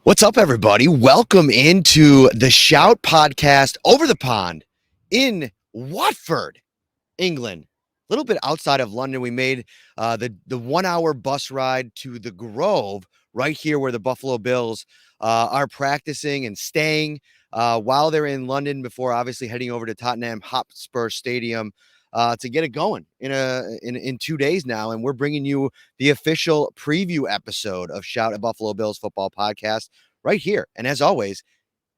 What's up, everybody? Welcome into the Shout podcast over the pond in Watford, England. A little bit outside of London. We made the 1 hour bus ride to the Grove right here where the Buffalo Bills are practicing and staying while they're in London before obviously heading over to Tottenham Hotspur Stadium to get it going in 2 days now. And we're bringing you the official preview episode of Shout at Buffalo Bills Football Podcast right here. And as always,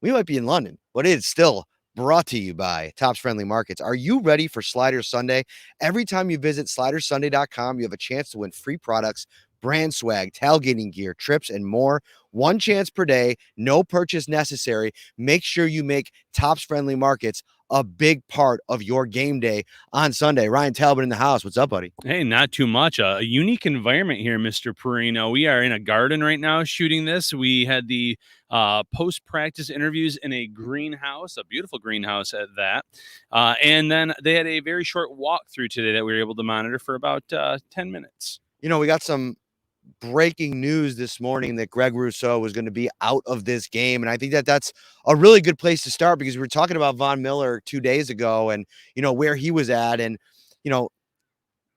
we might be in London, but it is still brought to you by Tops Friendly Markets. Are you ready for Slider Sunday? Every time you visit slidersunday.com, you have a chance to win free products, brand swag, tailgating gear, trips, and more. One chance per day, no purchase necessary. Make sure you make Tops Friendly Markets a big part of your game day on Sunday. Ryan Talbot in the house. What's up, buddy? Hey, not too much. A unique environment here, Mr. Parrino. We are in a garden right now shooting this. We had the post-practice interviews in a greenhouse, a beautiful greenhouse at that. And then they had a very short walkthrough today that we were able to monitor for about 10 minutes. You know, we got some breaking news this morning that Greg Rousseau was going to be out of this game. And I think that that's a really good place to start because we were talking about Von Miller 2 days ago and, where he was at. And,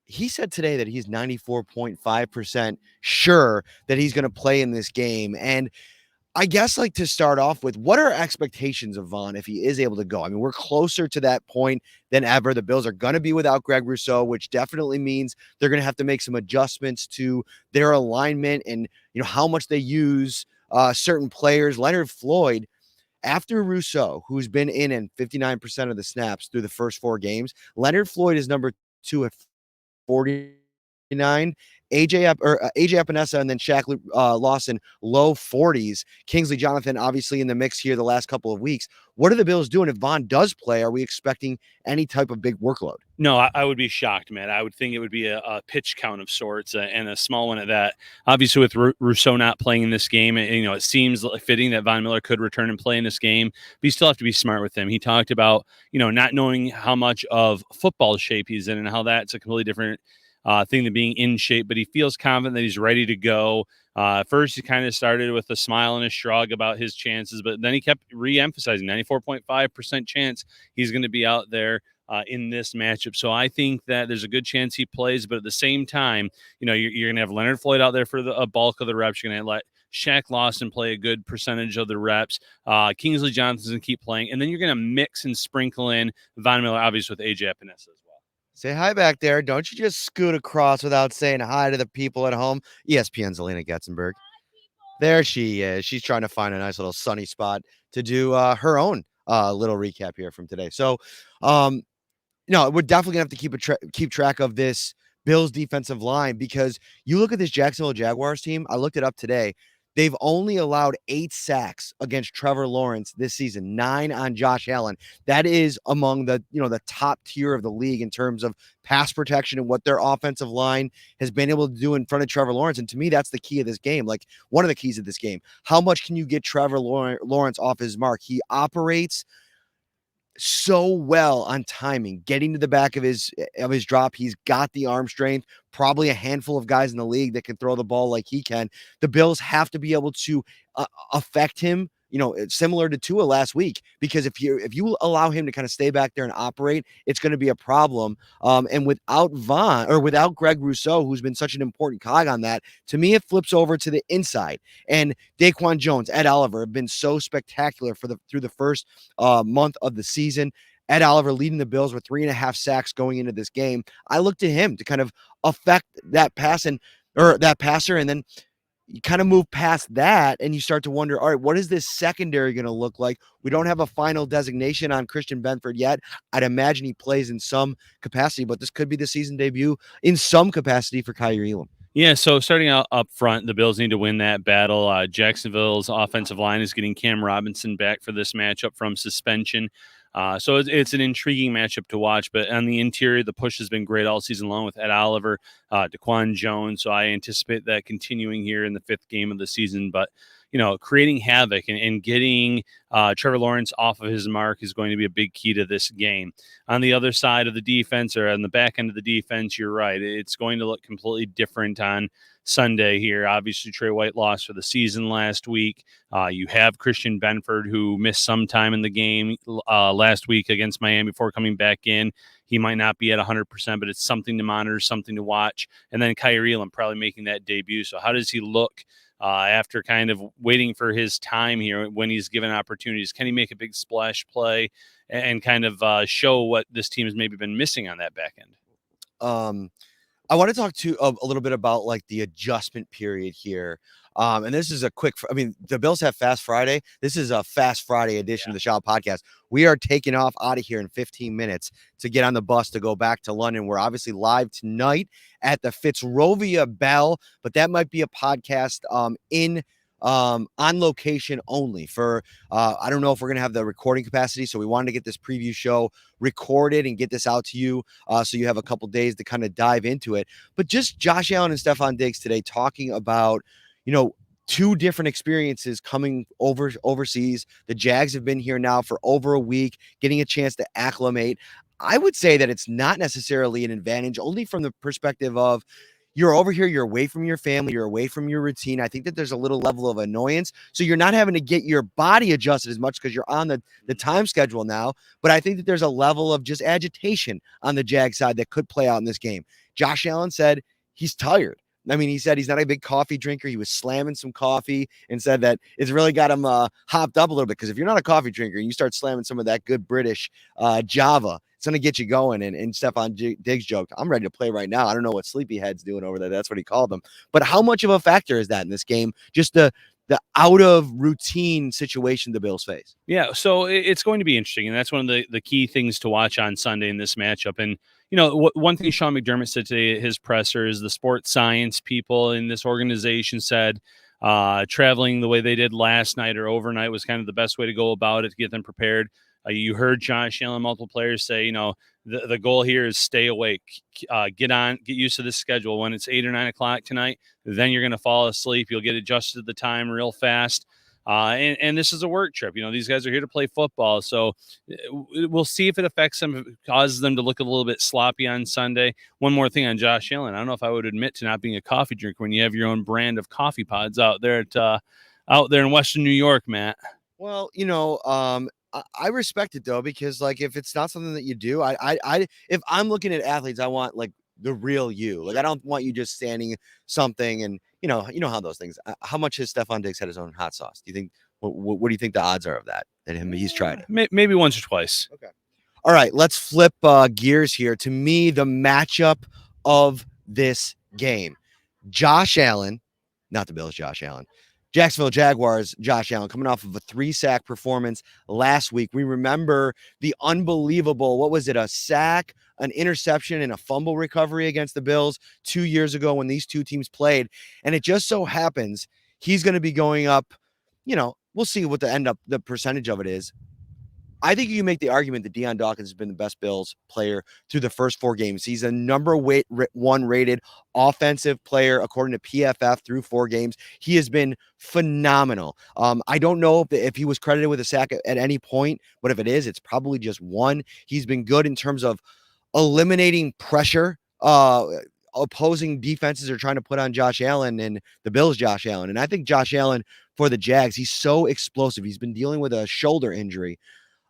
he said today that he's 94.5% sure that he's going to play in this game. And I guess to start off with, what are expectations of Von if he is able to go? I mean, we're closer to that point than ever. The Bills are going to be without Greg Rousseau, which definitely means they're going to have to make some adjustments to their alignment and, how much they use certain players. Leonard Floyd, after Rousseau, who's been in 59% of the snaps through the first 4 games, Leonard Floyd is number 2 at 49. AJ Epinesa and then Shaq Lawson, low 40s. Kingsley Jonathan, obviously in the mix here the last couple of weeks. What are the Bills doing if Von does play? Are we expecting any type of big workload? No, I would be shocked, man. I would think it would be a pitch count of sorts and a small one at that. Obviously, with Rousseau not playing in this game, it seems fitting that Von Miller could return and play in this game, but you still have to be smart with him. He talked about, not knowing how much of football shape he's in and how that's a completely different thing than being in shape, but he feels confident that he's ready to go. First, he kind of started with a smile and a shrug about his chances, but then he kept re-emphasizing 94.5% chance he's going to be out there in this matchup. So I think that there's a good chance he plays, but at the same time, you're going to have Leonard Floyd out there for a bulk of the reps. You're going to let Shaq Lawson play a good percentage of the reps. Kingsley Johnson's going to keep playing, and then you're going to mix and sprinkle in Von Miller, obviously, with AJ Epinesa as well. Say hi back there. Don't you just scoot across without saying hi to the people at home. ESPN's Alina Getzenberg. There she is. She's trying to find a nice little sunny spot to do her own little recap here from today. So, we're definitely going to have to keep track of this Bills defensive line because you look at this Jacksonville Jaguars team. I looked it up today. They've only allowed 8 sacks against Trevor Lawrence this season, 9 on Josh Allen. That is among the top tier of the league in terms of pass protection and what their offensive line has been able to do in front of Trevor Lawrence. And to me, that's the key of this game. One of the keys of this game. How much can you get Trevor Lawrence off his mark? He operates so well on timing, getting to the back of his drop. He's got the arm strength, probably a handful of guys in the league that can throw the ball like he can. The Bills have to be able to affect him, similar to Tua last week, because if you allow him to kind of stay back there and operate, it's going to be a problem. And without Greg Rousseau, who's been such an important cog on that, to me, it flips over to the inside. And Daquan Jones, Ed Oliver have been so spectacular through the first month of the season. Ed Oliver leading the Bills with 3.5 sacks going into this game. I look to him to kind of affect that passer, and then you kind of move past that and you start to wonder, all right, what is this secondary going to look like? We don't have a final designation on Christian Benford yet. I'd imagine he plays in some capacity, but this could be the season debut in some capacity for Kyrie Elam. Yeah, so starting out up front, the Bills need to win that battle. Jacksonville's offensive line is getting Cam Robinson back for this matchup from suspension. So it's an intriguing matchup to watch. But on the interior, the push has been great all season long with Ed Oliver, Daquan Jones. So I anticipate that continuing here in the 5th game of the season. But, creating havoc and getting Trevor Lawrence off of his mark is going to be a big key to this game. On the other side of the defense, or on the back end of the defense, you're right. It's going to look completely different on Sunday here. Obviously, Trey White lost for the season last week. You have Christian Benford, who missed some time in the game last week against Miami before coming back in. He might not be at 100%, but it's something to monitor, something to watch. And then Kyrie Elam probably making that debut. So how does he look after kind of waiting for his time here when he's given opportunities? Can he make a big splash play and kind of show what this team has maybe been missing on that back end? I want to talk to a little bit about like the adjustment period here. And this is a quick, the Bills have Fast Friday. This is a Fast Friday edition of the Shout Podcast. We are taking off out of here in 15 minutes to get on the bus to go back to London. We're obviously live tonight at the Fitzrovia Bell, but that might be a podcast on location only for I don't know if we're gonna have the recording capacity, so we wanted to get this preview show recorded and get this out to you so you have a couple days to kind of dive into it. But just Josh Allen and Stephon Diggs today talking about two different experiences coming overseas. The Jags have been here now for over a week, getting a chance to acclimate. I would say that it's not necessarily an advantage, only from the perspective of you're over here, you're away from your family, you're away from your routine. I think that there's a little level of annoyance. So you're not having to get your body adjusted as much because you're on the time schedule now. But I think that there's a level of just agitation on the Jag side that could play out in this game. Josh Allen said he's tired. He said he's not a big coffee drinker. He was slamming some coffee and said that it's really got him hopped up a little bit, because if you're not a coffee drinker and you start slamming some of that good British Java, it's going to get you going. And Stephon Diggs joked, I'm ready to play right now. I don't know what Sleepyhead's doing over there. That's what he called them. But how much of a factor is that in this game? Just the out of routine situation the Bills face. Yeah, so it's going to be interesting, and that's one of the key things to watch on Sunday in this matchup. And one thing Sean McDermott said today at his presser is the sports science people in this organization said traveling the way they did last night or overnight was kind of the best way to go about it to get them prepared. You heard Josh Allen, multiple players say, the goal here is stay awake, get used to this schedule. When it's 8 or 9 o'clock tonight, then you're going to fall asleep. You'll get adjusted to the time real fast. And this is a work trip. These guys are here to play football. So we'll see if it affects them, if it causes them to look a little bit sloppy on Sunday. One more thing on Josh Allen. I don't know if I would admit to not being a coffee drinker when you have your own brand of coffee pods out there in Western New York, Matt. Well, I respect it though, because like if it's not something that you do, if I'm looking at athletes, I want like the real you. Like I don't want you just standing something and you know how those things. How much has Stephon Diggs had his own hot sauce? Do you think? What do you think the odds are of that? That he's tried it? Maybe once or twice. Okay. All right, let's flip gears here. To me, the matchup of this game: Josh Allen, not the Bills. Josh Allen. Jacksonville Jaguars, Josh Allen, coming off of a 3-sack performance last week. We remember the unbelievable, what was it, a sack, an interception, and a fumble recovery against the Bills 2 years ago when these two teams played. And it just so happens he's going to be going up, we'll see what the percentage of it is. I think you can make the argument that Deion Dawkins has been the best Bills player through the first 4 games. He's a number 1 rated offensive player according to PFF through 4 games. He has been phenomenal. I don't know if he was credited with a sack at any point, but if it is, it's probably just 1. He's been good in terms of eliminating pressure. Opposing defenses are trying to put on Josh Allen and the Bills' Josh Allen. And I think Josh Allen for the Jags, he's so explosive. He's been dealing with a shoulder injury.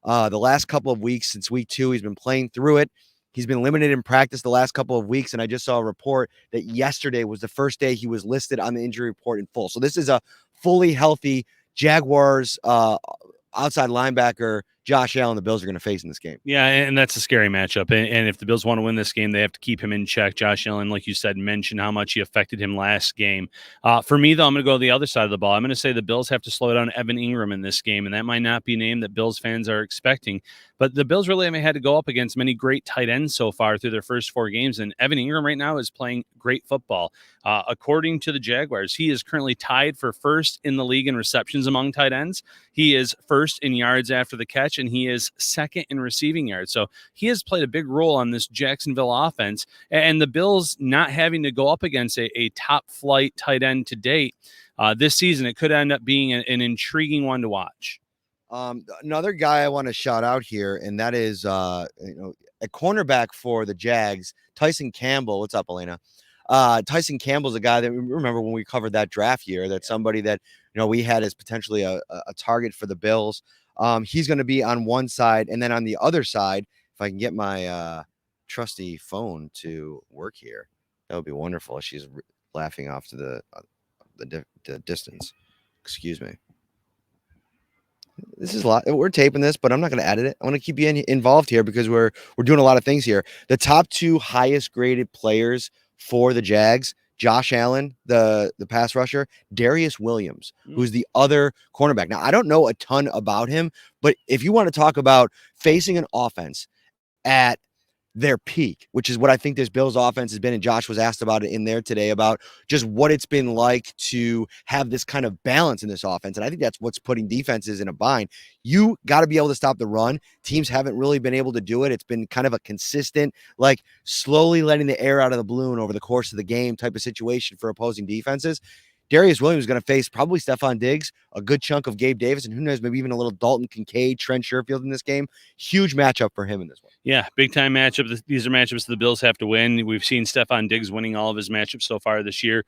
The last couple of weeks since week 2, he's been playing through it. He's been limited in practice the last couple of weeks, and I just saw a report that yesterday was the first day he was listed on the injury report in full. So this is a fully healthy Jaguars outside linebacker Josh Allen the Bills are going to face in this game. Yeah, and that's a scary matchup. And if the Bills want to win this game, they have to keep him in check. Josh Allen, like you said, mentioned how much he affected him last game. For me, though, I'm going to go to the other side of the ball. I'm going to say the Bills have to slow down Evan Ingram in this game, and that might not be a name that Bills fans are expecting. But the Bills really haven't had to go up against many great tight ends so far through their first 4 games, and Evan Ingram right now is playing great football. According to the Jaguars, he is currently tied for first in the league in receptions among tight ends. He is first in yards after the catch, and he is second in receiving yards. So he has played a big role on this Jacksonville offense, and the Bills not having to go up against a top flight tight end to date this season, it could end up being an intriguing one to watch. Another guy I want to shout out here, and that is a cornerback for the Jags, Tyson Campbell. What's up, Elena? Tyson Campbell's a guy that we remember when we covered that draft year. That's somebody that we had as potentially a target for the Bills. He's going to be on one side, and then on the other side, if I can get my trusty phone to work here, that would be wonderful. She's laughing off to the distance. Excuse me. This is a lot. We're taping this, but I'm not going to edit it. I want to keep you involved here because we're doing a lot of things here. The top two highest graded players for the Jags: Josh Allen, the pass rusher, Darius Williams, who's the other cornerback. Now, I don't know a ton about him, but if you want to talk about facing an offense at their peak, which is what I think this Bills offense has been. And Josh was asked about it in there today about just what it's been like to have this kind of balance in this offense. And I think that's what's putting defenses in a bind. You got to be able to stop the run. Teams haven't really been able to do it. It's been kind of a consistent, like slowly letting the air out of the balloon over the course of the game type of situation for opposing defenses. Darius Williams is going to face probably Stephon Diggs, a good chunk of Gabe Davis, and who knows, maybe even a little Dalton Kincaid, Trent Sherfield in this game. Huge matchup for him in this one. Yeah, big time matchup. These are matchups the Bills have to win. We've seen Stephon Diggs winning all of his matchups so far this year.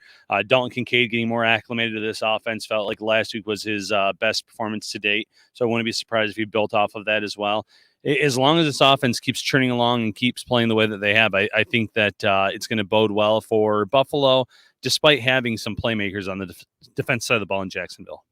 Dalton Kincaid getting more acclimated to this offense. Felt like last week was his best performance to date. So I wouldn't be surprised if he built off of that as well. As long as this offense keeps churning along and keeps playing the way that they have, I think that it's going to bode well for Buffalo, despite having some playmakers on the defense side of the ball in Jacksonville.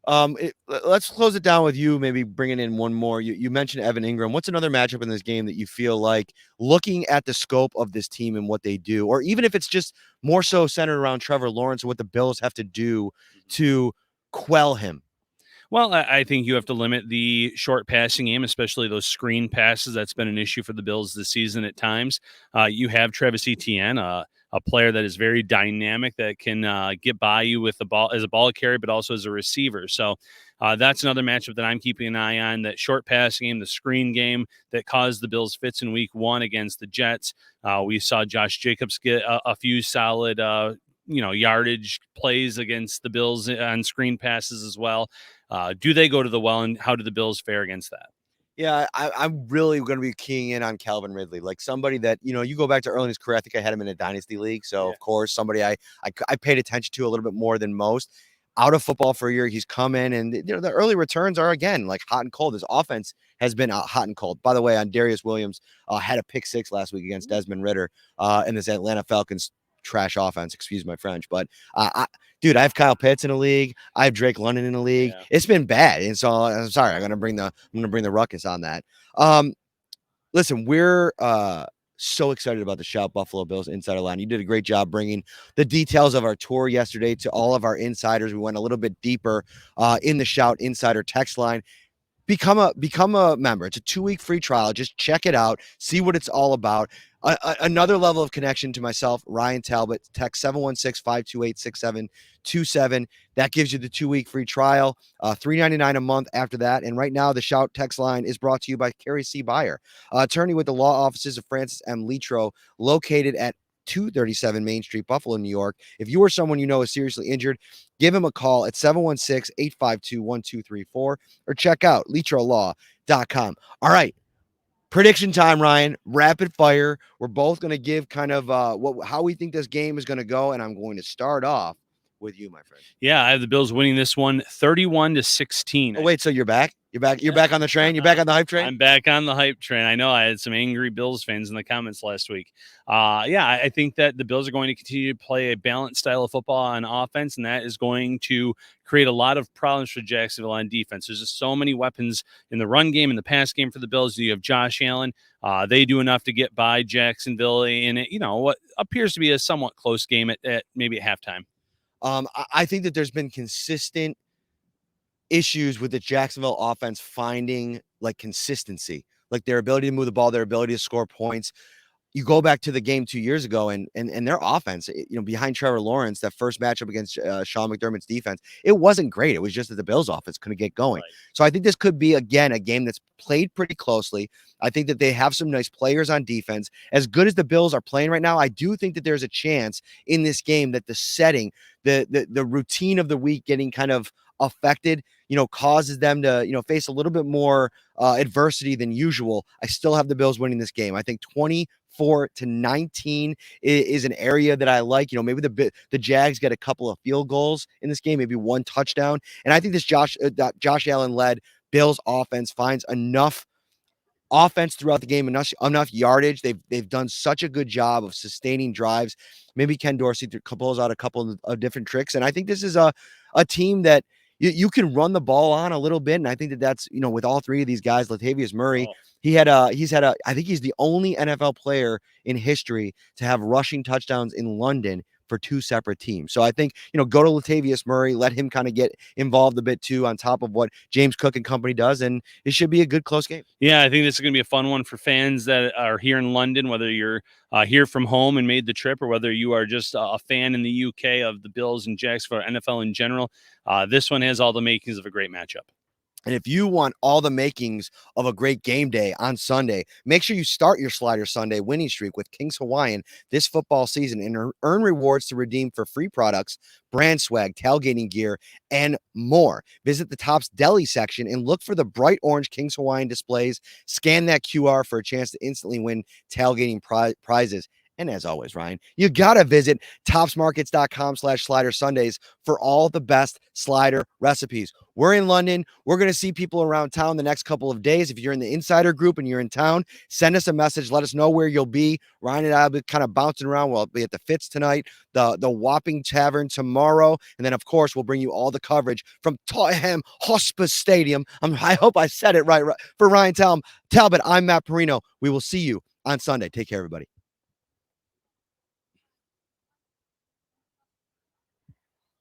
Let's close it down with you, maybe bringing in one more. You mentioned Evan Ingram. What's another matchup in this game that you feel like, looking at the scope of this team and what they do, or even if it's just more so centered around Trevor Lawrence and what the Bills have to do to quell him? Well, I think you have to limit the short passing game, especially those screen passes. That's been an issue for the Bills this season at times. You have Travis Etienne, a player that is very dynamic, that can get by you with the ball as a ball carrier, but also as a receiver. So that's another matchup that I'm keeping an eye on, that short passing game, the screen game that caused the Bills fits in week 1 against the Jets. We saw Josh Jacobs get a few solid yardage plays against the Bills on screen passes as well. Do they go to the well, and how do the Bills fare against that? Yeah, I'm really going to be keying in on Calvin Ridley, like somebody that, you go back to early in his career. I think I had him in a dynasty league. So, Of course, somebody I paid attention to a little bit more than most. Out of football for a year, he's come in, and the early returns are, again, like hot and cold. His offense has been hot and cold. By the way, on Darius Williams, had a pick 6 last week against Desmond Ridder in this Atlanta Falcons trash offense. Excuse my French, but dude, I have Kyle Pitts in a league. I have Drake London in a league. Yeah. It's been bad, and so I'm sorry. I'm gonna bring the ruckus on that. Listen, we're so excited about the Shout Buffalo Bills Insider Line. You did a great job bringing the details of our tour yesterday to all of our insiders. We went a little bit deeper in the Shout Insider text line. Become a member. It's a 2-week free trial. Just check it out. See what it's all about. Another level of connection to myself, Ryan Talbot. Text 716-528-6727. That gives you the 2-week free trial. $3.99 a month after that. And right now, the Shout text line is brought to you by Carrie C. Byer, attorney with the law offices of Francis M. Litro, located at 237 Main Street, Buffalo, New York. If you or someone you know is seriously injured, give him a call at 716-852-1234 or check out litrolaw.com. All right. Prediction time, Ryan. Rapid fire. We're both going to give kind of how we think this game is going to go, and I'm going to start off with you, my friend. Yeah, I have the Bills winning this one 31-16. Oh, wait, so you're back? You're back on the train? You're back on the hype train? I'm back on the hype train. I know I had some angry Bills fans in the comments last week. I think that the Bills are going to continue to play a balanced style of football on offense, and that is going to create a lot of problems for Jacksonville on defense. There's just so many weapons in the run game and the pass game for the Bills. You have Josh Allen. They do enough to get by Jacksonville in it, what appears to be a somewhat close game at maybe at halftime. I think that there's been consistent issues with the Jacksonville offense finding like consistency, like their ability to move the ball, their ability to score points. you go back to the game 2 years ago and their offense, behind Trevor Lawrence, that first matchup against Sean McDermott's defense, it wasn't great. It was just that the Bills offense couldn't get going. Right. So I think this could be, again, a game that's played pretty closely. I think that they have some nice players on defense. As good as the Bills are playing right now, I do think that there's a chance in this game that the setting, the routine of the week getting kind of affected, causes them to, face a little bit more adversity than usual. I still have the Bills winning this game. I think 24-19 is an area that I like. Maybe the Jags get a couple of field goals in this game, maybe one touchdown. And I think this Josh Allen led Bills offense finds enough offense throughout the game, enough yardage. They've done such a good job of sustaining drives. Maybe Ken Dorsey pulls out a couple of different tricks, and I think this is a team that you can run the ball on a little bit. And I think that's with all three of these guys, Latavius Murray, I think he's the only NFL player in history to have rushing touchdowns in London for two separate teams. So I think, go to Latavius Murray, let him kind of get involved a bit too, on top of what James Cook and company does, and it should be a good close game. Yeah, I think this is going to be a fun one for fans that are here in London, whether you're here from home and made the trip, or whether you are just a fan in the UK of the Bills and Jags for NFL in general. This one has all the makings of a great matchup. And if you want all the makings of a great game day on Sunday, make sure you start your Slider Sunday winning streak with King's Hawaiian this football season and earn rewards to redeem for free products, brand swag, tailgating gear, and more. Visit the Top's Deli section and look for the bright orange King's Hawaiian displays. Scan that QR for a chance to instantly win tailgating prizes. And as always, Ryan, you got to visit topsmarkets.com/slider Sundays for all the best slider recipes. We're in London. We're going to see people around town the next couple of days. If you're in the insider group and you're in town, send us a message. Let us know where you'll be. Ryan and I will be kind of bouncing around. We'll be at the Fitz tonight, the Wapping Tavern tomorrow. And then, of course, we'll bring you all the coverage from Tottenham Hotspur Stadium. I hope I said it right. For Ryan Talbot, I'm Matt Parrino. We will see you on Sunday. Take care, everybody.